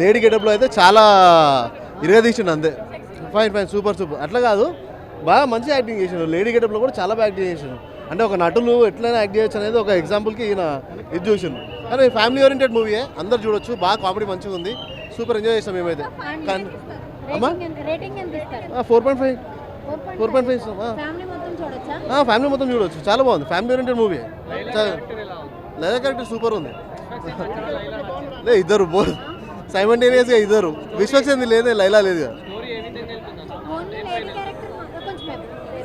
Lady గెటప్లో అయితే చాలా ఇరగదీసిండు అంతే. ఫైన్ ఫైన్ సూపర్ సూపర్ అట్లా కాదు, బాగా మంచి యాక్టింగ్ చేసిండు. లేడీ గెటప్లో కూడా చాలా బాగా యాక్టింగ్ చేసిండు. అంటే ఒక నటులు ఎట్లయినా యాక్ట్ చేయొచ్చు అనేది ఒక ఎగ్జాంపుల్కి ఈయన ఇది చూసిండు. కానీ ఫ్యామిలీ ఓరియంటెడ్ మూవీయే, అందరు చూడొచ్చు, బాగా కామెడీ మంచిగా ఉంది, సూపర్ ఎంజాయ్ చేస్తాం మేమైతే. కానీ అమ్మా 4.5 ఇస్తాం. ఫ్యామిలీ మొత్తం చూడవచ్చు, చాలా బాగుంది, family oriented movie. Laila character super ఉంది. లే ఇద్దరు సైమల్టేనియస్గా ఇద్దరు, విశ్వక్సేన్ లేదే, లైలా లేదు కదా.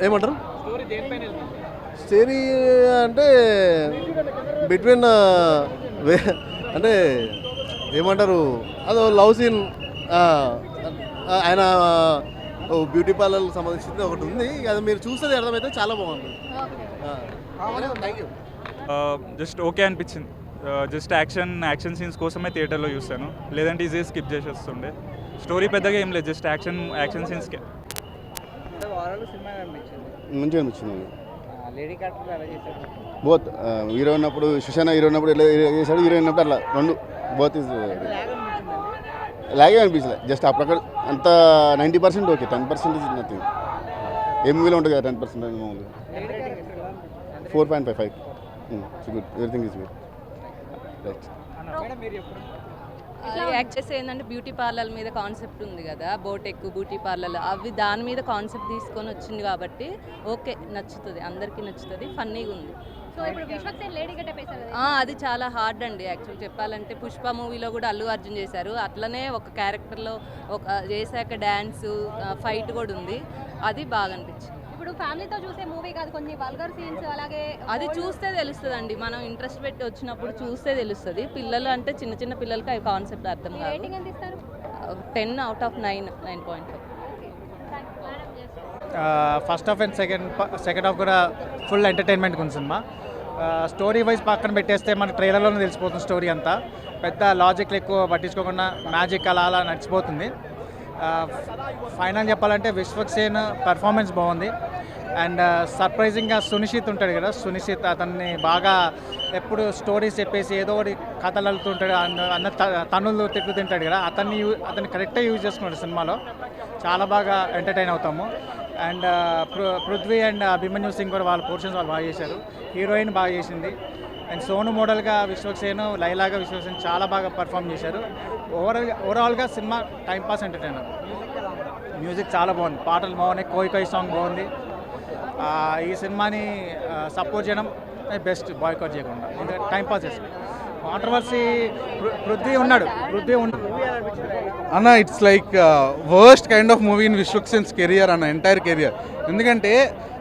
ఏమంటారు స్టోరీ అంటే బిట్వీన్ అంటే ఏమంటారు, అదో లవ్ సీన్, ఆయన బ్యూటీ పార్లర్కి సంబంధించింది ఒకటి ఉంది, అది మీరు చూస్తే అర్థమైతే చాలా బాగుంటుంది. Thank you. జస్ట్ ఓకే అనిపించింది. జస్ట్ యాక్షన్ సీన్స్ కోసమే థియేటర్లో చూస్తాను, లేదంటే ఈజీ స్కిప్ చేసి వస్తుండే. స్టోరీ పెద్దగా ఏం లేదు, జస్ట్ యాక్షన్ సీన్స్కే. మంచిగా అనిపించింది. బోత్ హీరో ఉన్నప్పుడు సుశానా హీరో ఉన్నప్పుడు ఎలా చేశాడు, హీరో ఉన్నప్పుడు అట్లా రెండు బోత్ లాగే అనిపించలేదు. జస్ట్ అప్పుడు అంత 90% ఓకే, 10% ఇస్ నథింగ్. ఏ మూవీలో ఉంటుంది కదా 10% మామూలుగా. 4.55 good, everything is good. Act చేసే ఏంటంటే బ్యూటీ పార్లర్ మీద కాన్సెప్ట్ ఉంది కదా, బోటెక్ బ్యూటీ పార్లర్, అవి దాని మీద కాన్సెప్ట్ తీసుకొని వచ్చింది కాబట్టి ఓకే, నచ్చుతుంది, అందరికీ నచ్చుతుంది, ఫన్నీగా ఉంది. అది చాలా హార్డ్ అండి యాక్చువల్ చెప్పాలంటే. పుష్ప మూవీలో కూడా అల్లు అర్జున్ చేశారు, అట్లనే ఒక క్యారెక్టర్లో ఒక చేశాక డ్యాన్స్ ఫైట్ కూడా ఉంది, అది బాగా అనిపించింది. ఇప్పుడు ఫ్యామిలీతో చూసే మూవీ కాదు, కొన్ని వల్గర్ సీన్స్ అలాగే అది చూస్తే తెలుస్తుంది అండి, మనం ఇంట్రెస్ట్ పెట్టి వచ్చినప్పుడు చూస్తే తెలుస్తుంది. పిల్లలు అంటే చిన్న చిన్న పిల్లలకి అవి కాన్సెప్ట్ అర్థం కాదు. 10 out of 9.5. First half and second half కూడా ఫుల్ ఎంటర్టైన్మెంట్గా ఉంది సినిమా. స్టోరీ వైజ్ పక్కన పెట్టేస్తే మన ట్రైలర్లోనే తెలిసిపోతుంది స్టోరీ అంతా. పెద్ద లాజిక్లు ఎక్కువ పట్టించుకోకుండా మ్యాజిక్ అలా అలా నడిచిపోతుంది. ఫైనల్ చెప్పాలంటే విశ్వక్సేన్ పర్ఫార్మెన్స్ బాగుంది. అండ్ సర్ప్రైజింగ్గా సునిశ్చిత్ ఉంటాడు కదా, సునిశ్చిత్ అతన్ని బాగా ఎప్పుడు స్టోరీస్ చెప్పేసి ఏదో ఒకటి కథలు అల్లుతుంటాడు, అన్న తనులు తిట్లు తింటాడు కదా, అతన్ని కరెక్ట్గా యూజ్ చేసుకున్నాడు సినిమాలో. చాలా బాగా ఎంటర్టైన్ అవుతాము. అండ్ పృథ్వీ అండ్ అభిమన్యు సింగ్ కూడా వాళ్ళ పోర్షన్స్ వాళ్ళు బాగా చేశారు. హీరోయిన్ బాగా చేసింది. అండ్ సోను మోడల్గా విశ్వక్సేన్, లైలాగా విశ్వక్సేన్ చాలా బాగా పర్ఫామ్ చేశారు. ఓవరాల్గా సినిమా టైంపాస్ ఎంటర్టైనర్. మ్యూజిక్ చాలా బాగుంది, పాటలు బాగున్నాయి, కోయి కోయి సాంగ్ బాగుంది. ఈ సినిమాని సపోర్ట్ చేయడం బెస్ట్, బాయ్కాట్ చేయకుండా, ఎందుకంటే టైంపాస్ చేస్తాం. కాంట్రవర్సీ పృథ్వీ ఉన్నాడు. అన్న it's like worst kind of movie in Vishwaksen's career అన్న, ఎంటైర్ కెరియర్. ఎందుకంటే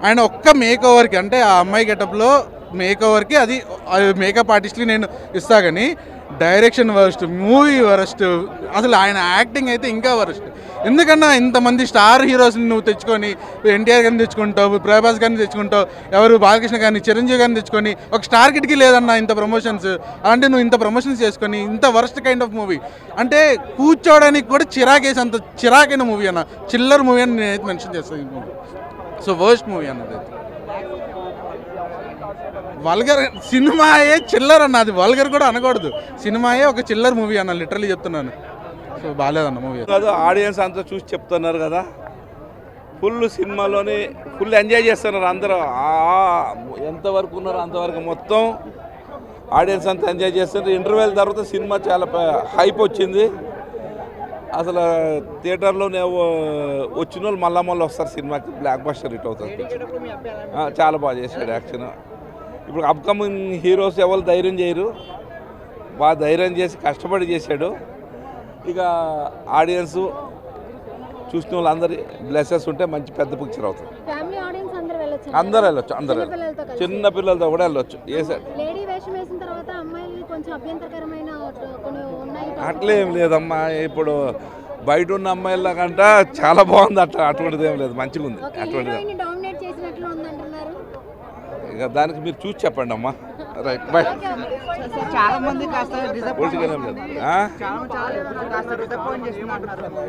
ఆయన ఒక్క మేక్ ఓవర్కి, అంటే ఆ అమ్మాయి గెటప్లో మేక్ ఓవర్కి అది మేకప్ ఆర్టిస్ట్కి నేను ఇస్తా, కానీ డైరెక్షన్ వరస్ట్, మూవీ వరస్ట్, అసలు ఆయన యాక్టింగ్ అయితే ఇంకా వరస్ట్. ఎందుకన్నా ఇంతమంది స్టార్ హీరోస్ని నువ్వు తెచ్చుకొని, ఎన్టీఆర్ గారిని తెచ్చుకుంటావు, ప్రభాస్ గారిని తెచ్చుకుంటావు, ఎవరు బాలకృష్ణ గారిని, చిరంజీవి గారిని తెచ్చుకొని, ఒక స్టార్ కిడ్కి లేదన్నా ఇంత ప్రమోషన్స్. అంటే నువ్వు ఇంత ప్రమోషన్స్ చేసుకొని ఇంత వరస్ట్ కైండ్ ఆఫ్ మూవీ, అంటే కూర్చోవడానికి కూడా చిరాకేసి అంత చిరాకైన మూవీ అన్న, చిల్లర్ మూవీ అని నేనైతే మెన్షన్ చేస్తాను ఈ మూవీ. సో వర్స్ట్ మూవీ అన్నది. వల్గర్ సినిమాయే చిల్లర్ అన్న, అది వల్గర్ కూడా అనకూడదు, సినిమాయే ఒక చిల్లర్ మూవీ అన్న, లిటరల్లీ చెప్తున్నాను. సో బాగాలేదన్న మూవీ. కాదు, ఆడియన్స్ అంతా చూసి చెప్తున్నారు కదా, ఫుల్ సినిమాలోని ఫుల్ ఎంజాయ్ చేస్తున్నారు అందరూ. ఎంతవరకు ఉన్నారో అంతవరకు మొత్తం ఆడియన్స్ అంతా ఎంజాయ్ చేస్తున్నారు. ఇంటర్వెల్ తర్వాత సినిమా చాలా హైప్ వచ్చింది. అసలు థియేటర్లోనే వచ్చిన వాళ్ళు మళ్ళీ వస్తారు సినిమాకి, బ్లాక్ బస్టర్ హిట్ అవుతుంది. చాలా బాగా చేశాడు యాక్షన్. ఇప్పుడు అప్కమింగ్ హీరోస్ ఎవరు ధైర్యం చేయరు, బాగా ధైర్యం చేసి కష్టపడి చేశాడు. ఇక ఆడియన్స్ చూసిన వాళ్ళందరి బ్లెస్సెస్ ఉంటే మంచి పెద్ద పిక్చర్ అవుతుంది. అందరూ వెళ్ళొచ్చు, అందరూ చిన్న పిల్లలతో కూడా వెళ్ళొచ్చు. అట్లేం లేదమ్మా, ఇప్పుడు బయట ఉన్న అమ్మాయిల కంట చాలా బాగుంది. అటువంటిది ఏం లేదు, మంచిగా ఉంది. అటువంటిది ఇక దానికి మీరు చూసి చెప్పండి అమ్మా. Right, by.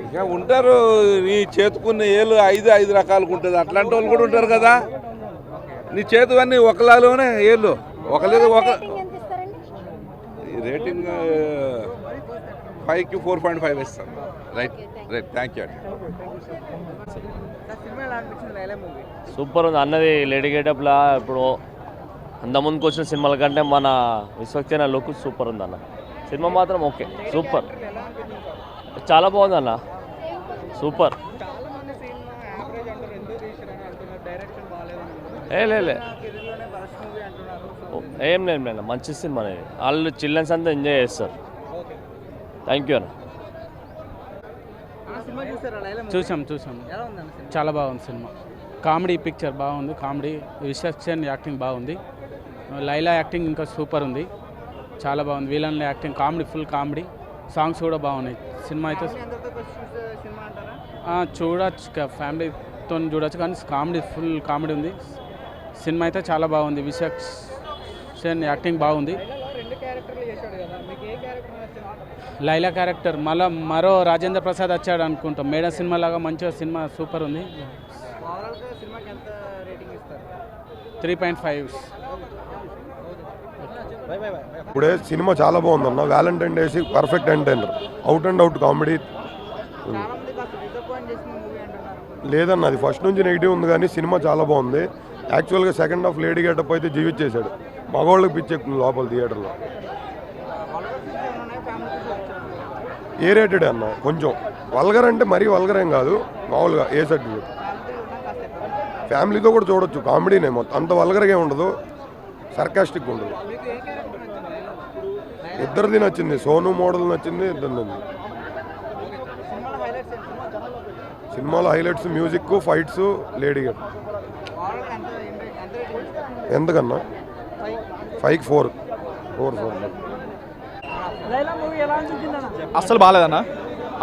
ఇక ఉంటారు, నీ చేతుకున్న ఏళ్ళు 5 రకాలుగా ఉంటుంది, అట్లాంటి వాళ్ళు కూడా ఉంటారు కదా. నీ చేతువన్నీ ఒకలాలోనే ఏళ్ళు ఒకలేదు. ఒక రేటింగ్ 5కి 4.5 ఇస్తాను. రైట్ థ్యాంక్ యూ అండి. సూపర్ ఉంది అన్నది లేడీ గెటప్లా. ఇప్పుడు అంతకుముందుకు వచ్చిన సినిమాల కంటే మన విశ్వక్సేన లుక్ సూపర్ ఉంది అన్న. సినిమా మాత్రం ఓకే, సూపర్, చాలా బాగుంది అన్న, సూపర్. లే ఏం లేదు, మంచి సినిమా అనేది. వాళ్ళు చిల్డ్రన్స్ అంతా ఎంజాయ్ చేస్తారు. థ్యాంక్ యూ అన్న. చూసాం చాలా బాగుంది సినిమా. కామెడీ పిక్చర్ బాగుంది, కామెడీ. విశ్వక్సేన్ యాక్టింగ్ బాగుంది, లైలా యాక్టింగ్ ఇంకా సూపర్ ఉంది, చాలా బాగుంది. Villain acting comedy, full comedy. Songs కూడా బాగున్నాయి. సినిమా అయితే చూడొచ్చు, ఫ్యామిలీతో చూడొచ్చు, కానీ కామెడీ ఫుల్ కామెడీ ఉంది. సినిమా అయితే చాలా బాగుంది. విశ్వక్సేన్ యాక్టింగ్ బాగుంది. లైలా క్యారెక్టర్ మరో రాజేంద్ర ప్రసాద్ వచ్చాడు అనుకుంటాం. మేడం సినిమా లాగా మంచిగా సినిమా సూపర్ ఉంది. 3.5. ఇప్పుడే సినిమా చాలా బాగుందన్న. Valentine days perfect entertainer, out and out comedy. లేదన్న, అది ఫస్ట్ నుంచి నెగిటివ్ ఉంది, కానీ సినిమా చాలా బాగుంది. యాక్చువల్గా సెకండ్ హాఫ్ లేడీ గెటప్ అయితే జీవించేశాడు. మగవాళ్ళకి పిచ్చెక్కుతుంది లోపల థియేటర్లో. ఏ రేటెడ్ అన్న, కొంచెం వల్గర్ అంటే మరీ వల్గర్ ఏం కాదు, మామూలుగా ఏ సర్టిఫికేట్. ఫ్యామిలీతో కూడా చూడొచ్చు, కామెడీనే మొత్తం, అంత వల్గర్గా ఉండదు, సర్కాస్టిక్ ఉండదు. ఇద్దరిది నచ్చింది, సోను మోడల్ నచ్చింది, ఇద్దరిది. సినిమాలో highlights music, fights, lady getup. ఎంతకన్నా 5కి 4. అస్సలు బాగాలేదన్న.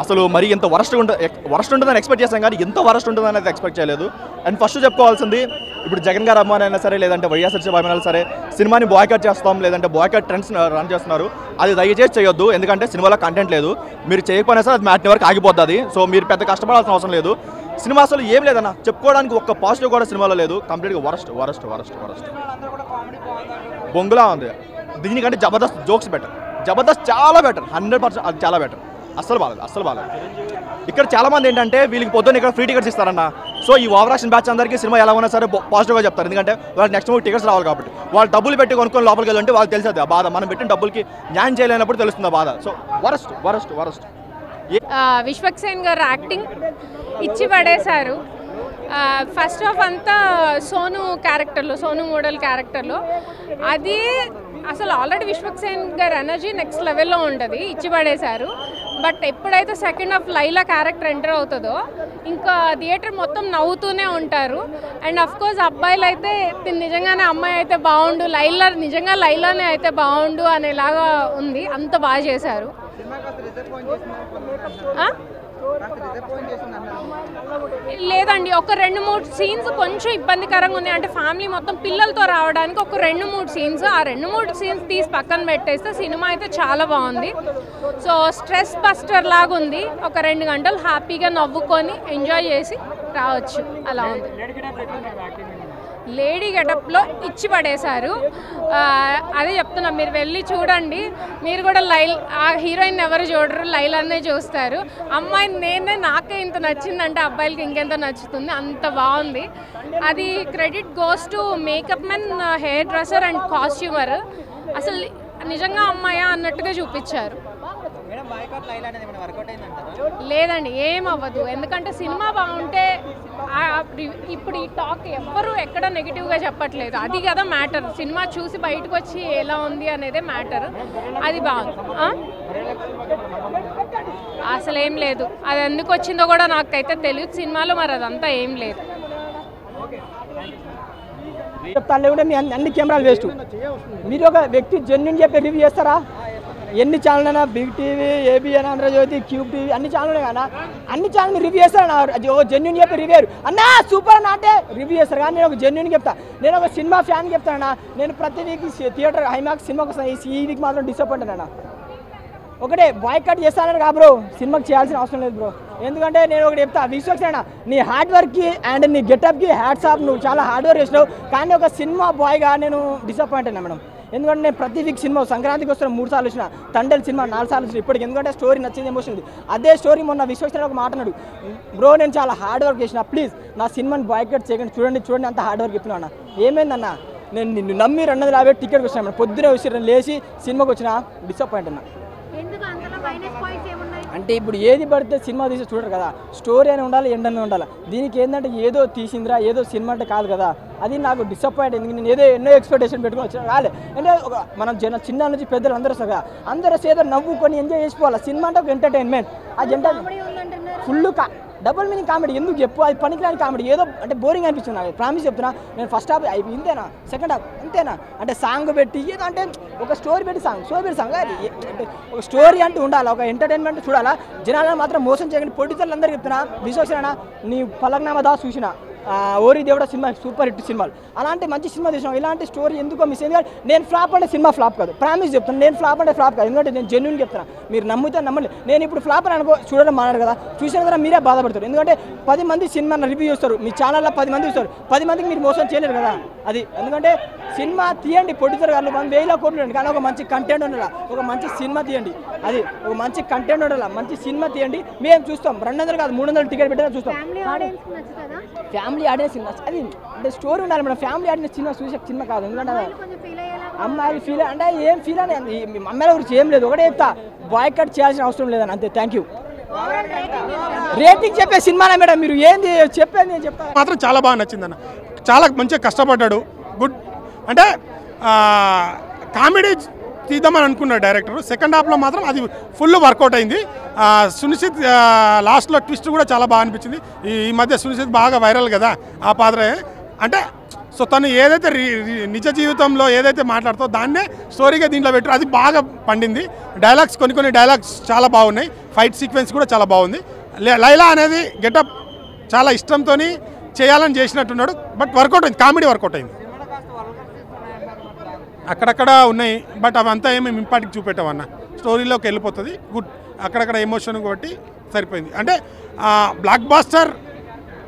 అసలు మరి ఎంత వరస్ట్ ఉంటుందని ఎక్స్పెక్ట్ చేస్తాం, కానీ ఎంత వరస్ట్ ఉంటుందని అయితే ఎక్స్పెక్ట్ చేయలేదు. అండ్ ఫస్ట్ చెప్పుకోవాల్సింది, ఇప్పుడు జగన్ గారు అభిమాని అయినా సరే, లేదంటే వైఎస్ఆర్సీపీ అభిమానులు సరే, సినిమాని బాయ్కట్ చేస్తాం, లేదంటే బాయ్కట్ ట్రెండ్స్ రన్ చేస్తున్నారు. అది దయచేసి చేయొద్దు, ఎందుకంటే సినిమాలో కంటెంట్ లేదు. మీరు చేయకపోయినా సరే అది మ్యాట్ని వరకు ఆగిపోతుంది. సో మీరు పెద్ద కష్టపడాల్సిన అవసరం లేదు. సినిమా అసలు ఏం లేదన్న, చెప్పుకోవడానికి ఒక్క పాజిటివ్ కూడా సినిమాలో లేదు. కంప్లీట్గా వరస్ట్. బొంగులా ఉంది. దీనికంటే జబర్దస్త్ జోక్స్ బెటర్. జబర్దస్త్ చాలా బెటర్, 100%. అది చాలా బెటర్. అస్సలు బాగాలేదు. ఇక్కడ చాలామంది ఏంటంటే వీళ్ళకి పొద్దున్న ఇక్కడ ఫ్రీ టికెట్స్ ఇస్తారన్న. సో ఈ ఓవర్ యాక్షన్ బ్యాచ్ అందరికీ సినిమా ఎలా ఉన్నా సరే పాజిటివ్గా చెప్తారు, ఎందుకంటే వాళ్ళకి నెక్స్ట్ మూవీ టికెట్స్ రావాలి కాబట్టి. వాళ్ళు డబ్బులు పెట్టి కొనుక్కొని లోపలికి వెళ్ళంటే వాళ్ళకి తెలిసేది ఆ బాధ. మనం పెట్టిన డబ్బులకి న్యాయం చేయలేనప్పుడు తెలుస్తుంది ఆ బాధ. So worst. విశ్వక్సేన్ గారు యాక్టింగ్ ఇచ్చి పడేశారు. ఫస్ట్ హాఫ్ అంతా సోను మోడల్ క్యారెక్టర్లో అది అసలు ఆల్రెడీ విశ్వక్సేన్ గారు ఎనర్జీ నెక్స్ట్ లెవెల్లో ఉంటుంది, ఇచ్చి పడేశారు. బట్ ఎప్పుడైతే second half Laila character enter అవుతుందో ఇంకా థియేటర్ మొత్తం నవ్వుతూనే ఉంటారు. అండ్ అఫ్ కోర్స్ అబ్బాయిలు అయితే నిజంగానే అమ్మాయి అయితే బాగుండు, లైలానే అయితే బాగుండు అనేలాగా ఉంది. అంత బాగా చేశారు. లేదండి, ఒక 2-3 సీన్స్ కొంచెం ఇబ్బందికరంగా ఉన్నాయి. అంటే ఫ్యామిలీ మొత్తం పిల్లలతో రావడానికి ఒక 2-3 సీన్స్, ఆ 2-3 సీన్స్ తీసి పక్కన పెట్టేస్తే సినిమా అయితే చాలా బాగుంది. సో స్ట్రెస్ బస్టర్ లాగా ఉంది. ఒక 2 గంటలు హ్యాపీగా నవ్వుకొని ఎంజాయ్ చేసి రావచ్చు, అలా ఉంది. లేడీ గెటప్లో ఇచ్చి పడేశారు. అదే చెప్తున్నా, మీరు వెళ్ళి చూడండి. మీరు కూడా ఆ హీరోయిన్ ఎవరు చూడరు, లైలానే చూస్తారు. అమ్మాయి నాకే ఇంత నచ్చిందంటే అబ్బాయిలకి ఇంకెంత నచ్చుతుంది, అంత బాగుంది. అది credit goes to make up men, hair dresser and costumer. అసలు నిజంగా అమ్మాయా అన్నట్టుగా చూపించారు. లేదండి, ఏం అవ్వదు. ఎందుకంటే సినిమా బాగుంటే ఇప్పుడు ఈ టాక్ ఎవ్వరు ఎక్కడ నెగిటివ్గా చెప్పట్లేదు. అది కదా మ్యాటర్. సినిమా చూసి బయటకు వచ్చి ఎలా ఉంది అనేదే మ్యాటర్. అది బాగుంది. అసలు ఏం లేదు. అది ఎందుకు వచ్చిందో కూడా నాకైతే తెలియదు సినిమాలో. మరి అదంతా ఏం లేదు. చెప్తాను, లేకుంటే మీ అన్ని కెమెరాలు వేస్ట్. మీరు ఒక వ్యక్తి జెన్యున్ చెప్పి రివ్యూ చేస్తారా? ఎన్ని ఛానల్ అయినా, big TV, ABN, Andhra Jyothi, cube TV, అన్ని ఛానల్ ఉన్నాయి కదా, అన్ని ఛానల్ మీరు రివ్యూ చేస్తారా? జెన్యున్ చెప్పి రివ్యూ అన్నా సూపర్ అన్న అంటే రివ్యూ చేస్తారు. కానీ నేను ఒక జెన్యున్ చెప్తా. నేను ఒక సినిమా ఫ్యాన్ చెప్తానన్నా. నేను ప్రతి వీక్ థియేటర్ ఐమాక్స్ సినిమాకి వస్తాను. ఈ వీక్ మాత్రం డిసప్పాయింట్ అన్న. ఒకటే బాయ్కట్ చేస్తానని కా బ్రో, సినిమాకి చేయాల్సిన అవసరం లేదు బ్రో. ఎందుకంటే నేను ఒకటి చెప్తా, విశ్వక్సేన నీ హార్డ్ వర్క్కి అండ్ నీ గెటప్కి హ్యాట్స్ ఆఫ్. నువ్వు చాలా హార్డ్ వర్క్ చేసినావు, కానీ ఒక సినిమా బాయ్గా నేను డిసప్పాయింట్ అయినా మేడం. ఎందుకంటే నేను ప్రతి వీక్ సినిమా సంక్రాంతికి వస్తున్న 3 సార్లు వచ్చిన, తండ్రి సినిమా 4 సార్లు వచ్చిన ఇప్పటికి. ఎందుకంటే స్టోరీ నచ్చింది, ఎమోషన్ ఉంది. అదే స్టోరీ మొన్న విశ్వక్సేన్ ఒక మాట అన్నాడు, బ్రో నేను చాలా హార్డ్ వర్క్ చేసిన, ప్లీజ్ నా సినిమాని బాయ్కట్ చేయకండి, చూడండి అంత హార్డ్ వర్క్ చెప్తున్నా అన్న. ఏమైందన్న, నేను నిన్ను నమ్మి 250 టికెట్కి వచ్చినా, పొద్దునే వచ్చి లేచి సినిమాకి వచ్చిన, డిసప్పాయింట్ అన్న. అంటే ఇప్పుడు ఏది పడితే సినిమా తీసి చూడరు కదా, స్టోరీ అని ఉండాలి, ఎండ్ అని ఉండాలి. దీనికి ఏంటంటే ఏదో తీసిందిరా, ఏదో సినిమా అంటే కాదు కదా, అది నాకు డిసప్పాయింట్. ఎందుకు నేను ఎన్నో ఎక్స్పెక్టేషన్ పెట్టుకుని వచ్చిన రాలే. అంటే ఒక మనం చిన్న నుంచి పెద్దలు అందరూ వస్తారు కదా, అందరూ ఏదో నవ్వుకొని ఎంజాయ్ చేసుకోవాలి. సినిమా అంటే ఒక ఎంటర్టైన్మెంట్, అది ఫుల్ డబుల్ మీనింగ్ కామెడీ. ఎందుకు చెప్పు, అది పనికిరాని కామెడీ, ఏదో అంటే బోరింగ్ అనిపిస్తుంది నాకు. ప్రామిస్ చెప్తున్నా, నేను ఫస్ట్ హాఫ్ అయిపోయి ఇంతేనా, సెకండ్ హాఫ్ అంతేనా, అంటే సాంగ్ పెట్టి ఏదో అంటే ఒక స్టోరీ పెట్టి సాంగ్ అంటే ఒక స్టోరీ అంటూ ఉండాలి, ఒక ఎంటర్టైన్మెంట్ చూడాలా. జనాలను మాత్రం మోసం చేయకండి. పొడితలు అందరికీ చెప్తున్నా, విశ్వక్సేన నీ పలక్నామా దాస్ చూసిన, ఓరి దేవుడా సినిమా సూపర్ హిట్ సినిమాలు, అలాంటి మంచి సినిమా తీసినాం. ఇలాంటి స్టోరీ ఎందుకో మిస్ అయింది. నేను ఫ్లాప్ అంటే సినిమా ఫ్లాప్ కాదు, ప్రామిస్ చెప్తాను. నేను ఫ్లాప్ అంటే ఫ్లాప్ కాదు, ఎందుకంటే నేను జెన్యూన్ చెప్తాను. మీరు నమ్ముతా నమ్మండి. నేను ఇప్పుడు ఫ్లాప్ అని అనుకో చూడడం మానాడు కదా, చూసిన కదా మీరే బాధపడతారు. ఎందుకంటే 10 మంది సినిమా రివ్యూ చేస్తారు, మీ ఛానల్లో 10 మంది చూస్తారు, 10 మందికి మీరు మోసం చేయలేరు కదా. అది ఎందుకంటే సినిమా తీయండి, పొడితారు కాదు, 1000 కోట్లు ఉండండి, కానీ ఒక మంచి కంటెంట్ ఉండాలి, ఒక మంచి సినిమా తీయండి. అది ఒక మంచి కంటెంట్ ఉండాలి, మంచి సినిమా తీయండి. మేము చూస్తాం, 200 కాదు 300 టికెట్ పెట్టినా చూస్తాం. ఫ్యామిలీ ఆడియన్స్ అది అంటే స్టోరీ ఉండాలి మేడం. ఫ్యామిలీ ఆడియన్స్ సినిమా చూసే సినిమా కాదు. ఎందుకంటే అమ్మాయిలు ఫీల్ అంటే ఏం ఫీల్ అని అమ్మాయిల గురించి ఏం లేదు, ఒకటే చెప్తా, బాయ్కట్ చేయాల్సిన అవసరం లేదని అంతే. Thank you. రేటింగ్ చెప్పే సినిమానే మేడం, మీరు ఏంది చెప్పేది నేను చెప్తాను. మాత్రం చాలా బాగా నచ్చింది అన్న, చాలా మంచిగా కష్టపడ్డాడు. గుడ్ అంటే కామెడీ తీద్దామని అనుకున్నాడు డైరెక్టర్. సెకండ్ హాఫ్లో మాత్రం అది ఫుల్ వర్కౌట్ అయింది. సునిశ్చిత్ లాస్ట్లో ట్విస్ట్ కూడా చాలా బాగా అనిపించింది. ఈ మధ్య సునిశ్చిత్ బాగా వైరల్ కదా ఆ పాత్ర. అంటే సో తను ఏదైతే నిజ జీవితంలో ఏదైతే మాట్లాడుతో దాన్నే స్టోరీగా దీంట్లో పెట్టారు, అది బాగా పండింది. డైలాగ్స్ కొన్ని డైలాగ్స్ చాలా బాగున్నాయి, ఫైట్ సీక్వెన్స్ కూడా చాలా బాగుంది. లైలా అనేది గెటప్ చాలా ఇష్టంతో చేయాలని చేసినట్టున్నాడు, బట్ వర్కౌట్ అయింది, కామెడీ వర్కౌట్ అయింది. అక్కడక్కడ ఉన్నాయి, బట్ అవంతా ఏమేమి ఇంపార్ట్కి చూపెట్టామన్న, స్టోరీలోకి వెళ్ళిపోతుంది. గుడ్, అక్కడక్కడ ఎమోషన్ బట్టి సరిపోయింది. అంటే బ్లాక్ బాస్టర్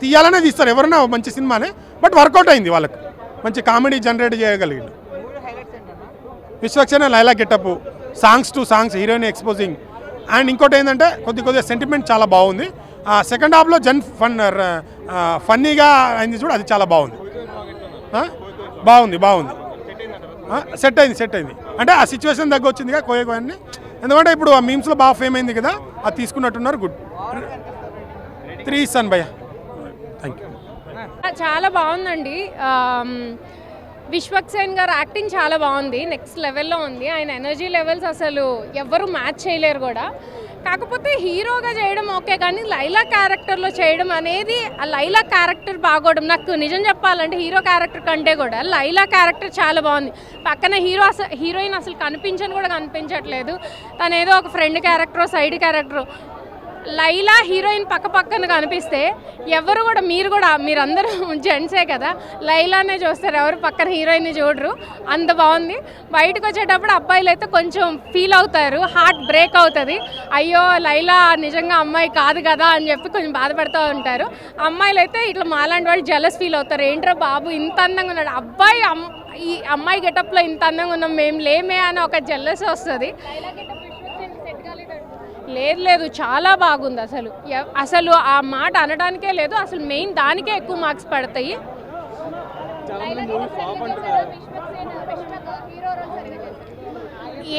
తీయాలనే తీస్తారు ఎవరైనా మంచి సినిమానే, బట్ వర్కౌట్ అయింది, వాళ్ళకి మంచి కామెడీ జనరేట్ చేయగలిగింది. Vishwaksena Laila getup, songs heroine exposing, and ఇంకోటి ఏంటంటే కొద్దిగా సెంటిమెంట్ చాలా బాగుంది. సెకండ్ హాఫ్లో ఫన్నీగా అయింది చూడు, అది చాలా బాగుంది. సెట్ అయింది. అంటే ఆ సిచ్యువేషన్ దగ్గర వచ్చిందిగా కోయని, ఎందుకంటే ఇప్పుడు ఆ మీమ్స్లో బాగా ఫేమ్ అయింది కదా, అది తీసుకున్నట్టున్నారు. గుడ్ 3 ఇస్తాను భయ్య. Thank you. చాలా బాగుందండి. విశ్వక్సేన్ గారు యాక్టింగ్ చాలా బాగుంది, నెక్స్ట్ లెవెల్లో ఉంది. ఆయన ఎనర్జీ లెవెల్స్ అసలు ఎవ్వరూ మ్యాచ్ చేయలేరు కూడా. కాకపోతే హీరోగా చేయడం ఓకే, కానీ లైలా క్యారెక్టర్లో చేయడం అనేది, ఆ లైలా క్యారెక్టర్ బాగోవడం, నాకు నిజం చెప్పాలంటే హీరో క్యారెక్టర్ కంటే కూడా లైలా క్యారెక్టర్ చాలా బాగుంది. పక్కన హీరోయిన్ అసలు కనిపించట్లేదు, తను ఏదో ఒక friend character, side character. Laila heroine పక్కన కనిపిస్తే ఎవరు కూడా మీరందరూ జెంట్సే కదా, లైలానే చూస్తారు, ఎవరు పక్కన హీరోయిన్ని చూడరు. అంత బాగుంది. బయటకు వచ్చేటప్పుడు అబ్బాయిలు అయితే కొంచెం ఫీల్ అవుతారు, హార్ట్ బ్రేక్ అవుతుంది, అయ్యో లైలా నిజంగా అమ్మాయి కాదు కదా అని చెప్పి కొంచెం బాధపడుతూ ఉంటారు. అమ్మాయిలు అయితే ఇట్లా మాలాంటి వాళ్ళు జెలస్ ఫీల్ అవుతారు, ఏంట్రా బాబు ఇంత అందంగా ఉన్నాడు అబ్బాయి, ఈ అమ్మాయి గెటప్లో ఇంత అందంగా ఉన్నాం మేము లేమే అని ఒక జెలస్ వస్తుంది. లేదు చాలా బాగుంది. అసలు ఆ మాట అనడానికే లేదు, అసలు మెయిన్ దానికే ఎక్కువ మార్క్స్ పడతాయి.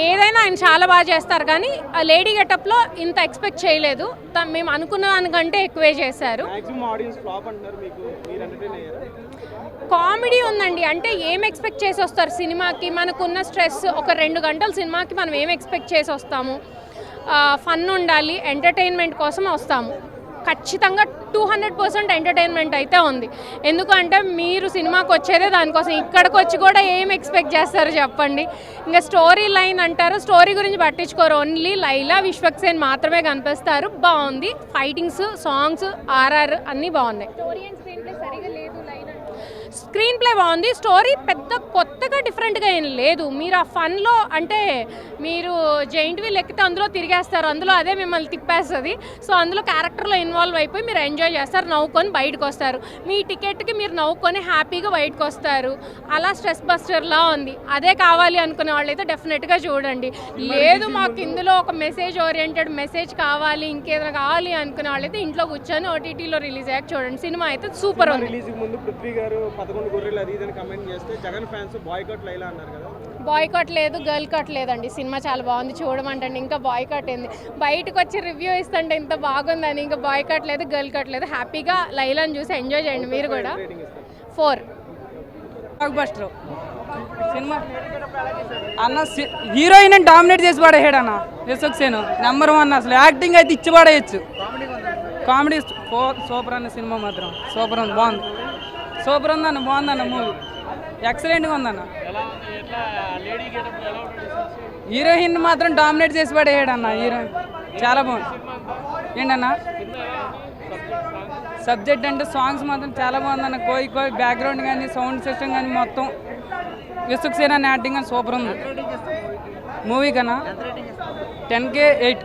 ఏదైనా ఆయన చాలా బాగా చేస్తారు, కానీ ఆ లేడీ గెటప్లో ఇంత ఎక్స్పెక్ట్ చేయలేదు. మేము అనుకున్న దానికంటే ఎక్కువే చేశారు. కామెడీ ఉందండి, అంటే ఏం ఎక్స్పెక్ట్ చేసి వస్తారు సినిమాకి, మనకున్న స్ట్రెస్ ఒక 2 గంటల సినిమాకి మనం ఏం ఎక్స్పెక్ట్ చేసి వస్తాము, ఫన్ ఉండాలి, ఎంటర్టైన్మెంట్ కోసం వస్తాము. ఖచ్చితంగా 200% ఎంటర్టైన్మెంట్ అయితే ఉంది. ఎందుకంటే మీరు సినిమాకి వచ్చేదే దానికోసం, ఇక్కడికి వచ్చి కూడా ఏం ఎక్స్పెక్ట్ చేస్తారు చెప్పండి. ఇంకా స్టోరీ లైన్ అంటారు, స్టోరీ గురించి పట్టించుకోరు, ఓన్లీ లైలా విశ్వక్సేన్ మాత్రమే కనిపిస్తారు. బాగుంది, ఫైటింగ్స్, సాంగ్స్, ఆర్ఆర్ అన్నీ బాగున్నాయి. స్క్రీన్ ప్లే బాగుంది, స్టోరీ పెద్ద కొత్తగా డిఫరెంట్గా ఏం లేదు. మీరు ఆ ఫన్లో అంటే మీరు జైంట్ వీల్ ఎక్కితే అందులో తిరిగేస్తారు, అందులో అదే మిమ్మల్ని తిప్పేస్తుంది. సో అందులో క్యారెక్టర్లో ఇన్వాల్వ్ అయిపోయి మీరు ఎంజాయ్ చేస్తారు, నవ్వుకొని బయటకు వస్తారు. మీ టికెట్కి మీరు నవ్వుకొని హ్యాపీగా బయటకు వస్తారు. అలా స్ట్రెస్ బస్టర్లా ఉంది. అదే కావాలి అనుకునే వాళ్ళైతే డెఫినెట్గా చూడండి. లేదు మాకు ఇందులో ఒక మెసేజ్ ఓరియంటెడ్ మెసేజ్ కావాలి, ఇంకేదైనా కావాలి అనుకునే వాళ్ళైతే ఇంట్లో కూర్చొని ఓటీటీలో రిలీజ్ అయ్యాక చూడండి. సినిమా అయితే సూపర్ ఉంది. రిలీజ్ ముందు పృథ్వీ గారు 11 గొర్రెలు అది ఇదని కమెంట్ చేస్తే జగన్ ఫ్యాన్స్ బాయ్కాట్ లైలా అన్నారు కదా. బాయ్కాట్ లేదు, గర్ల్ కట్ లేదండి. సినిమా చాలా బాగుంది, చూడమంటండి. ఇంకా బాయ్కాట్ ఏంది, బయటకు వచ్చి రివ్యూ ఇస్తుంటే ఇంత బాగుందని. ఇంకా బాయ్కాట్ లేదు, గర్ల్ కట్ లేదు. హ్యాపీగా లైలాని చూసి ఎంజాయ్ చేయండి మీరు కూడా. 4 బస్టర్ సినిమా అన్న హీరోయిన్ డామినేట్ చేసి పడేసాడు అన్న. విశ్వక్సేన్ నెంబర్ 1 అసలు యాక్టింగ్ అయితే ఇచ్చి పడేయచ్చు. కామెడీ సూపర్ అన్న. సినిమా మాత్రం సూపర్ ఉంది, బాగుంది, సూపర్ ఉందన్న, బాగుందన్న మూవీ, ఎక్సలెంట్గా ఉందన్న. హీరోయిన్ మాత్రం డామినేట్ చేసి పడేసాడు అన్న. హీరోయిన్ చాలా బాగుంది. ఏంటన్నా సబ్జెక్ట్ అంటే సాంగ్స్ మాత్రం చాలా బాగుందన్న. కోయి బ్యాక్గ్రౌండ్ కానీ సౌండ్ సిస్టమ్ కానీ మొత్తం విశ్వక్సేన్ అనే యాక్టింగ్ కానీ సూపర్ ఉంది మూవీ కన్నా. 10K 8.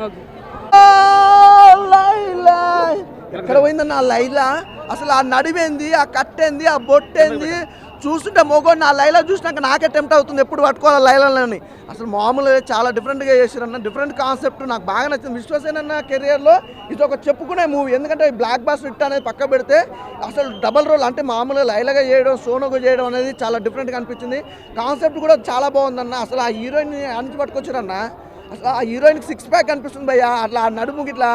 ఓకే. ఎక్కడ పోయిందన్న ఆ లైలా? అసలు ఆ నడివేంది, ఆ కట్టేంది, ఆ బొట్టేంది చూస్తుంటే మొగోడిని ఆ లైలా చూసినాక నాకే టెంప్ట్ అవుతుంది ఎప్పుడు పట్టుకోవాలి లైలాలని. అసలు మామూలుగా చాలా డిఫరెంట్గా చేశారన్న. డిఫరెంట్ కాన్సెప్ట్ నాకు బాగా నచ్చింది. విశ్వసేన్ అన్న కెరియర్లో ఇది ఒక చెప్పుకునే మూవీ. ఎందుకంటే బ్లాక్ బాస్టర్ హిట్ అనేది పక్క పెడితే అసలు డబల్ రోల్ అంటే మామూలుగా లైలాగా చేయడం, సోనోగా చేయడం అనేది చాలా డిఫరెంట్గా అనిపించింది. కాన్సెప్ట్ కూడా చాలా బాగుందన్న. అసలు ఆ హీరోయిన్ని అనిచి పట్టుకొచ్చారన్న. అసలు ఆ హీరోయిన్కి 6 ప్యాక్ అనిపిస్తుంది భయ్య. అట్లా ఆ నడుముకి ఇట్లా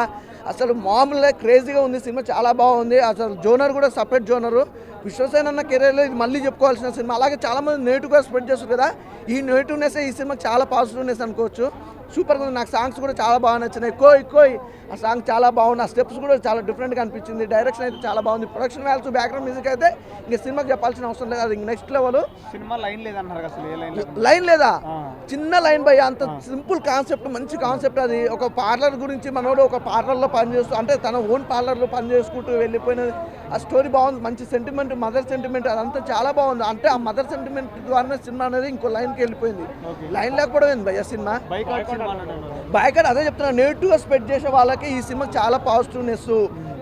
అసలు మామూలుగా క్రేజీగా ఉంది. సినిమా చాలా బాగుంది. అసలు జోనర్ కూడా సపరేట్ జోనరు. విశ్వసేన్ అన్న కెరీర్లో ఇది మళ్ళీ చెప్పుకోవాల్సిన సినిమా. అలాగే చాలామంది నెగిటివ్గా స్ప్రెడ్ చేస్తారు కదా, ఈ నెగిటివ్నెస్ ఈ సినిమాకి చాలా పాజిటివ్నెస్ అనుకోవచ్చు. సూపర్గా ఉంది. నాకు సాంగ్స్ కూడా చాలా బాగా నచ్చినాయి. కోయ్ ఆ సాంగ్ చాలా బాగుంది. ఆ స్టెప్స్ కూడా చాలా డిఫరెంట్గా అనిపించింది. డైరెక్షన్ అయితే చాలా బాగుంది. ప్రొడక్షన్ వాల్యూస్, బ్యాక్గ్రౌండ్ మ్యూజిక్ అయితే ఇంకా సినిమాకి చెప్పాల్సిన అవసరం లేదు. అది నెక్స్ట్ లెవెల్. సినిమా లైన్ లేదన్నారు అసలు. ఏ లైన్ లైన్ లేదా? చిన్న లైన్ భయ్య. అంత సింపుల్ కాన్సెప్ట్, మంచి కాన్సెప్ట్. అది ఒక పార్లర్ గురించి మనోడు ఒక పార్లర్లో పనిచేస్తూ అంటే తన ఓన్ పార్లర్లో పని చేసుకుంటూ వెళ్ళిపోయినది. ఆ స్టోరీ బాగుంది. మంచి సెంటిమెంట్, మదర్ సెంటిమెంట్, అదంతా చాలా బాగుంది. అంటే ఆ మదర్ సెంటిమెంట్ ద్వారా సినిమా అనేది ఇంకో లైన్కి వెళ్ళిపోయింది. లైన్ లేకపోవడం ఏంది భయ్య సినిమా? బాయ్కాట్ అదే చెప్తున్నా. నెగిటివ్గా స్ప్రెడ్ చేసే వాళ్ళకి ఈ సినిమా చాలా పాజిటివ్నెస్.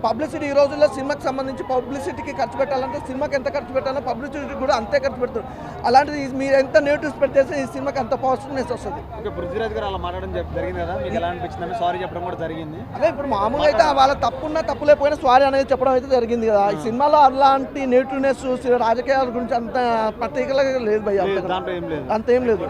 పబ్లిసిటీ ఈ రోజుల్లో సినిమాకి సంబంధించి పబ్లిసిటీకి ఖర్చు పెట్టాలంటే సినిమాకి ఎంత ఖర్చు పెట్టాలో పబ్లిసిటీ కూడా అంతే ఖర్చు పెడతారు. అలాంటిది మీరు ఎంత నెగిటివ్ స్ప్రెడ్ చేస్తే ఈ సినిమాకి అంత పాజిటివ్నెస్ వస్తుంది. పృథ్వీరాజ్ గారు అలా మాట్లాడడం జరిగింది కదా, మీకు ఎలా అనిపించిందని సారీ చెప్పడం కూడా జరిగింది. అదే ఇప్పుడు మామూలుగా అయితే వాళ్ళ తప్పున్నా తప్పు లేకపోయినా సారీ అనేది చెప్పడం అయితే జరిగింది కదా. ఈ సినిమాలో అలాంటి నెగిటివ్నెస్ రాజకీయాల గురించి అంత పర్టికులర్గా లేదు భయ్య. అంతేం లేదు.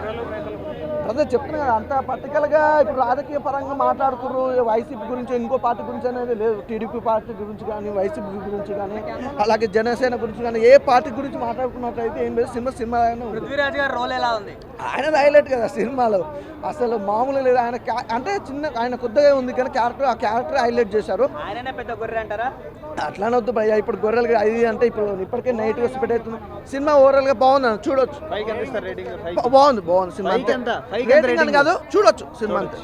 అదే చెప్తున్నా కదా, అంత పర్టికులర్గా ఇప్పుడు రాజకీయ పరంగా మాట్లాడుతున్నారు. వైసీపీ గురించి ఇంకో పార్టీ గురించి అనేది లేదు. టీడీపీ పార్టీ గురించి కానీ, వైసీపీ గురించి కానీ, అలాగే జనసేన గురించి కానీ ఏ పార్టీ గురించి మాట్లాడుకున్నట్లయితే ఏం లేదు. సినిమా పృథ్వీరాజ్ గారి రోల్ ఎలా ఉంది? ఆయన హైలైట్ కదా సినిమాలో. అసలు మామూలు లేదు. ఆయన అంటే ఆయన కొద్దిగా ఉంది కానీ ఆ క్యారెక్టర్ హైలైట్ చేశారు. ఆయననే పెద్ద గొర్రె అంటారా? అట్లానే వద్దు భయ్య. ఇప్పుడు గొర్రెలు అది అంటే ఇప్పటికే నెగిటివ్ స్ప్రెడ్ అవుతుంది. సినిమా ఓవరాల్గా బాగుంది, చూడొచ్చు. బాగుంది సినిమా. రేటింగ్ అని కాదు, చూడొచ్చు సినిమా అంతే.